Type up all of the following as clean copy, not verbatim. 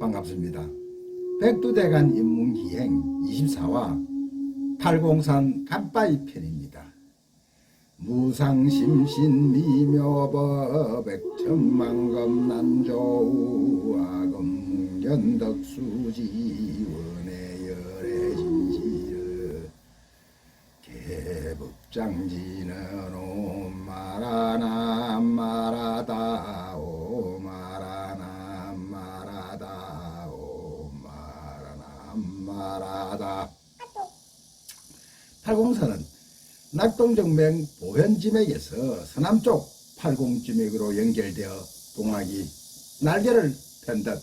반갑습니다. 백두대간 인문기행 24화 팔공산 갓바위 편입니다. 무상심신 미묘법 백천만검난조우 아검문견덕수지 원해열애진시르 개법장지는 오마라나 마라다 오마라나 마라다 오마라나 마라다. 팔공산은 낙동정맥 보현지맥에서 서남쪽 팔공지맥으로 연결되어 동학이 날개를 편 듯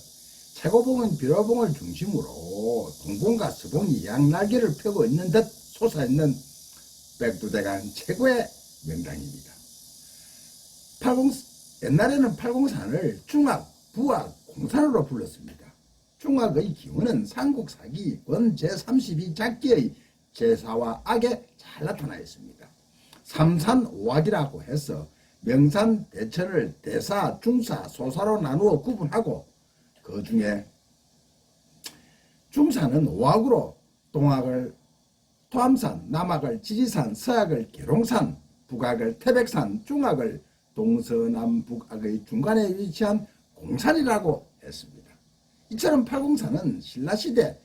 최고봉은 비로봉을 중심으로 동봉과 서봉이 양날개를 펴고 있는 듯 솟아있는 백두대간 최고의 명당입니다. 옛날에는 팔공산을 중악, 부악, 공산으로 불렀습니다. 중악의 기원은 삼국사기 권 제32작기의 제사와 악에 잘 나타나 있습니다. 삼산오악이라고 해서 명산, 대천을 대사, 중사, 소사로 나누어 구분하고 그 중에 중사는 오악으로 동악을 토암산, 남악을 지리산, 서악을 계룡산, 북악을 태백산, 중악을 동서남북악의 중간에 위치한 공산이라고 했습니다. 이처럼 팔공산은 신라시대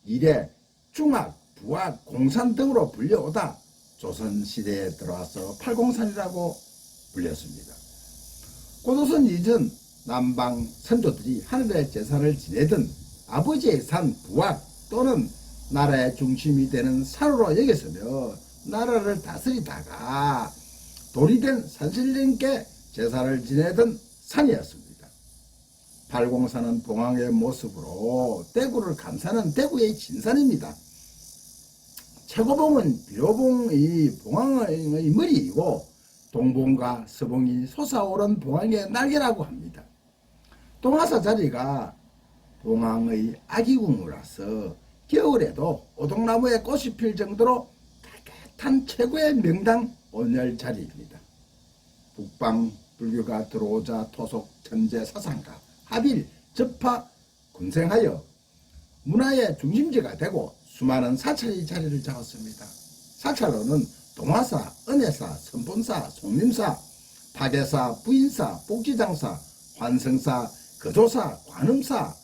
이래 중악, 부악, 공산 등으로 불려오다 조선시대에 들어와서 팔공산이라고 불렸습니다. 고조선 이전 남방 선조들이 하늘의 제사를 지내던 아버지의 산 부악 또는 나라의 중심이 되는 산으로 여겼으며 나라를 다스리다가 돌이 된 산신령께 제사를 지내던 산이었습니다. 팔공산은 봉황의 모습으로 대구를 감싸는 대구의 진산입니다. 최고봉은 비로봉의 봉황의 머리이고 동봉과 서봉이 솟아오른 봉황의 날개라고 합니다. 동화사 자리가 봉황의 아기궁으로서 겨울에도 오동나무에 꽃이 필 정도로 따뜻한 최고의 명당 온열 자리입니다. 북방 불교가 들어오자 토속 천재 사상가 하빌 접하 군생하여 문화의 중심지가 되고 수많은 사찰이 자리를 잡았습니다. 사찰로는 동화사, 은혜사, 선본사, 송림사, 파계사, 부인사, 복지장사, 환성사, 거조사, 관음사,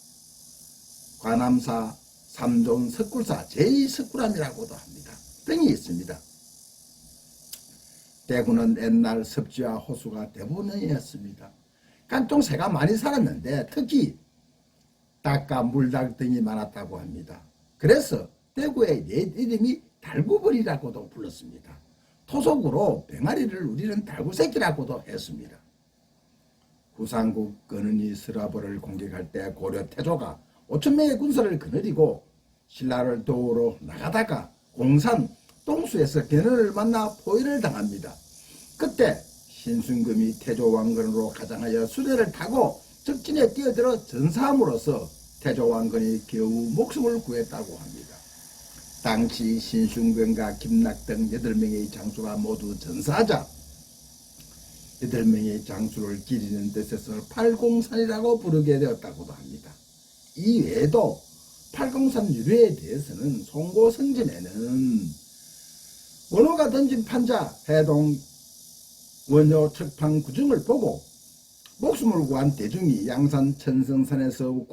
관암사, 삼존 석굴사, 제2석굴암이라고도 합니다. 등이 있습니다. 대구는 옛날 섭지와 호수가 대부분이었습니다. 깐통새가 많이 살았는데 특히 닭과 물닭 등이 많았다고 합니다. 그래서 대구의 옛 이름이 달구벌이라고도 불렀습니다. 토속으로 병아리를 우리는 달구새끼라고도 했습니다. 후삼국 근은이 스라버를 공격할 때 고려 태조가 5,000명의 군사를 거느리고 신라를 도우러 나가다가 공산 동수에서 견훤을 만나 포위를 당합니다. 그때 신순금이 태조 왕건으로 가장하여 수레를 타고 적진에 뛰어들어 전사함으로써 태조 왕건이 겨우 목숨을 구했다고 합니다. 당시 신순금과 김낙 등 8명의 장수가 모두 전사하자 8명의 장수를 기리는 뜻에서 팔공산이라고 부르게 되었다고도 합니다. 이 외에도 팔공산 유래에 대해서는 송고성전에는 원호가 던진 판자 해동 원효 척판 구정을 보고 목숨을 구한 대중이 양산 천성산에서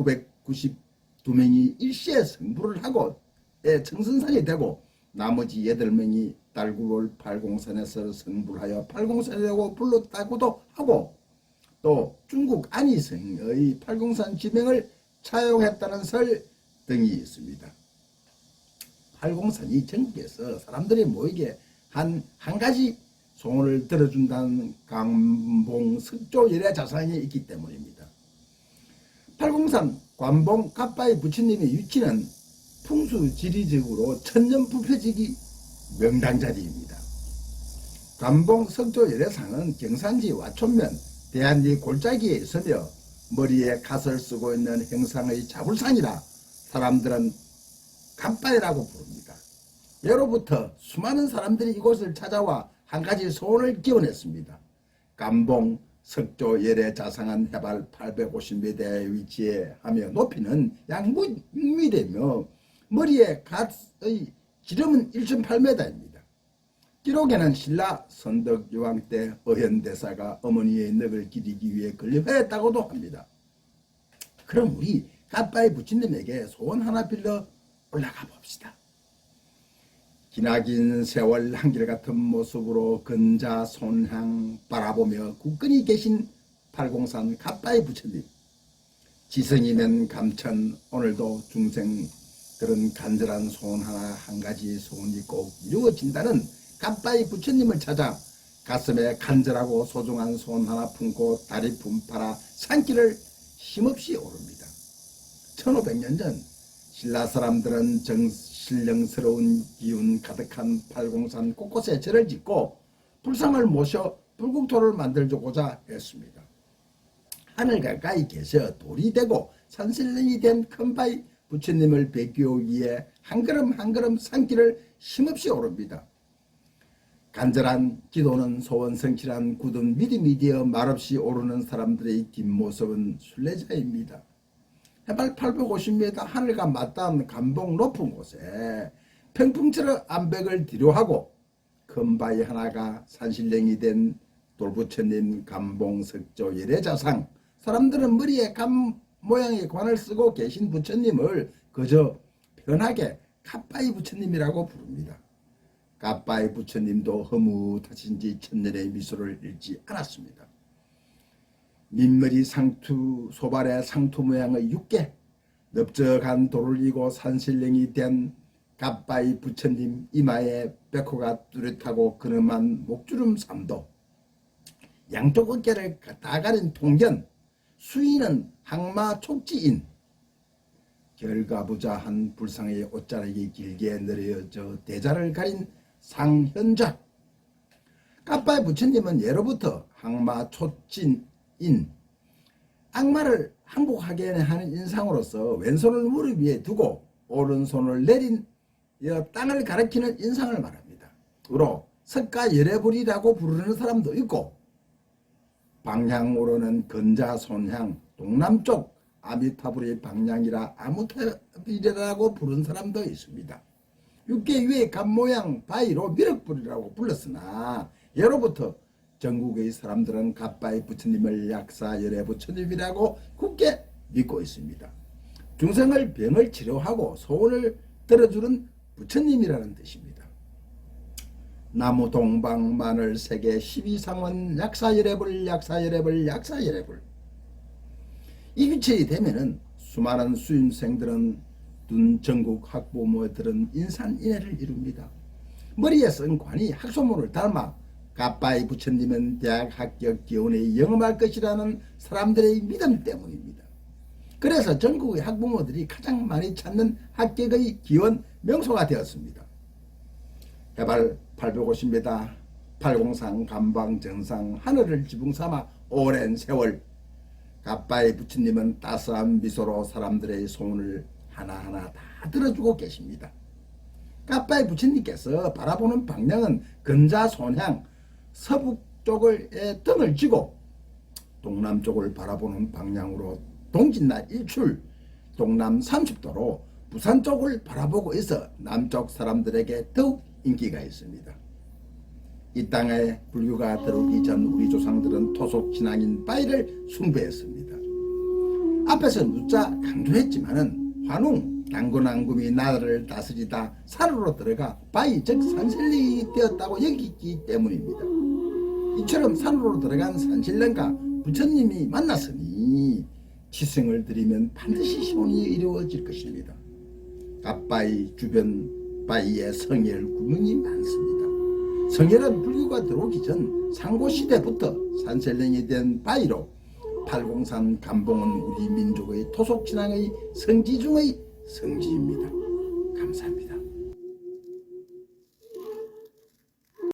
992명이 일시에 성불을 하고 청선산이 되고 나머지 8명이 달구벌 팔공산에서 성불하여 팔공산이라고 불렀다고도 하고 또 중국 안희성의 팔공산 지명을 차용했다는 설 등이 있습니다. 팔공산이 전국에서 사람들이 모이게 한 가지 소원을 들어준다는 감봉 석조 열애 자산이 있기 때문입니다. 팔공산 관봉 갓바위 부처님의 위치는 풍수지리적으로 천년부패지기 명당자리입니다. 관봉 석조 열애상은 경산지 와촌면 대한리 골짜기에 있으며 머리에 갓을 쓰고 있는 형상의 자불산이라 사람들은 갓바위라고 부릅니다. 예로부터 수많은 사람들이 이곳을 찾아와 한 가지 소원을 기원했습니다. 감봉 석조 열의 자상한 해발 850m의 위치에 하며 높이는 약 6m이며 머리에 갓의 지름은 1.8m입니다. 기록에는 신라 선덕여왕 때 어현대사가 어머니의 넋을 기리기 위해 건립했다고도 합니다. 그럼 우리 갓바위 부처님에게 소원 하나 빌러 올라가 봅시다. 기나긴 세월 한결같은 모습으로 근자손향 바라보며 굳건히 계신 팔공산 갓바위 부처님, 지성이면 감천, 오늘도 중생들은 간절한 소원 하나 한 가지 소원이 꼭 이루어진다는 갓바위 부처님을 찾아 가슴에 간절하고 소중한 소원 하나 품고 다리 품팔아 산길을 힘없이 오릅니다. 1500년 전 신라 사람들은 신령스러운 기운 가득한 팔공산 곳곳에 절을 짓고 불상을 모셔 불국토를 만들고자 했습니다. 하늘 가까이 계셔 돌이 되고 산신령이 된 큰바위 부처님을 뵙기 위해 한 걸음 한 걸음 산길을 힘없이 오릅니다. 간절한 기도는 소원 성취란 굳은 믿음이 되어 말없이 오르는 사람들의 뒷모습은 순례자입니다. 해발 850m 하늘과 맞닿은 감봉 높은 곳에 평풍처럼 암벽을 뒤로하고 큰 바위 하나가 산신령이 된 돌부처님 감봉 석조 열애자상, 사람들은 머리에 감 모양의 관을 쓰고 계신 부처님을 그저 편하게 갓바위 부처님이라고 부릅니다. 갓바위 부처님도 허무하신지 천년의 미소를 잃지 않았습니다. 민머리 상투 소발의 상투 모양의 육계, 넓적한 돌을 이고 산신령이 된 갓바위 부처님 이마에 백호가 뚜렷하고 근엄한 목주름 삼도, 양쪽 어깨를 다 가린 통견, 수인은 항마 촉지인, 결가부자한 불상의 옷자락이 길게 내려져 대자를 가린 상현자. 갓바위 부처님은 예로부터 항마 촉진인, 악마를 항복하게 하는 인상으로서 왼손을 무릎 위에 두고 오른손을 내린 땅을 가리키는 인상을 말합니다. 우로 석가열애불이라고 부르는 사람도 있고, 방향으로는 건자손향, 동남쪽 아미타불의 방향이라 아무타불이라고 부르는 사람도 있습니다. 육계 위의 갑모양 바위로 미륵불이라고 불렀으나 예로부터 전국의 사람들은 갓바위 부처님을 약사열애 부처님이라고 굳게 믿고 있습니다. 중생을 병을 치료하고 소원을 들어주는 부처님이라는 뜻입니다. 나무 동방 마늘 세계 12상원 약사열애불 약사열애불 약사열애불. 이 위치에 되면은 수많은 수임생들은 둔 전국 학부모들은 인산인해를 이룹니다. 머리에 쓴 관이 학소문을 닮아 갓바위 부처님은 대학 합격 기원에 영험할 것이라는 사람들의 믿음 때문입니다. 그래서 전국의 학부모들이 가장 많이 찾는 합격의 기원 명소가 되었습니다. 해발 850m 팔공산 감방 정상 하늘을 지붕 삼아 오랜 세월 갓바위 부처님은 따스한 미소로 사람들의 소원을 하나하나 다 들어주고 계십니다. 갓바위 부처님께서 바라보는 방향은 근자손향 서북쪽을 등을 쥐고 동남쪽을 바라보는 방향으로 동짓날 일출 동남 30도로 부산 쪽을 바라보고 있어 남쪽 사람들에게 더욱 인기가 있습니다. 이 땅에 불교가 들어오기 전 우리 조상들은 토속 신앙인 바위를 숭배했습니다. 앞에서 누차 강조했지만은 환웅 당군왕금이 나라를 다스리다 산으로 들어가 바위 즉 산신령이 되었다고 여기기 때문입니다. 이처럼 산으로 들어간 산신령과 부처님이 만났으니 치승을 드리면 반드시 시온이 이루어질 것입니다. 갓바위 주변 바위에 성열 구멍이 많습니다. 성열은 불교가 들어오기 전 상고시대부터 산신령이 된 바위로 팔공산 감봉은 우리 민족의 토속신앙의 성지 중의 성지입니다. 감사합니다.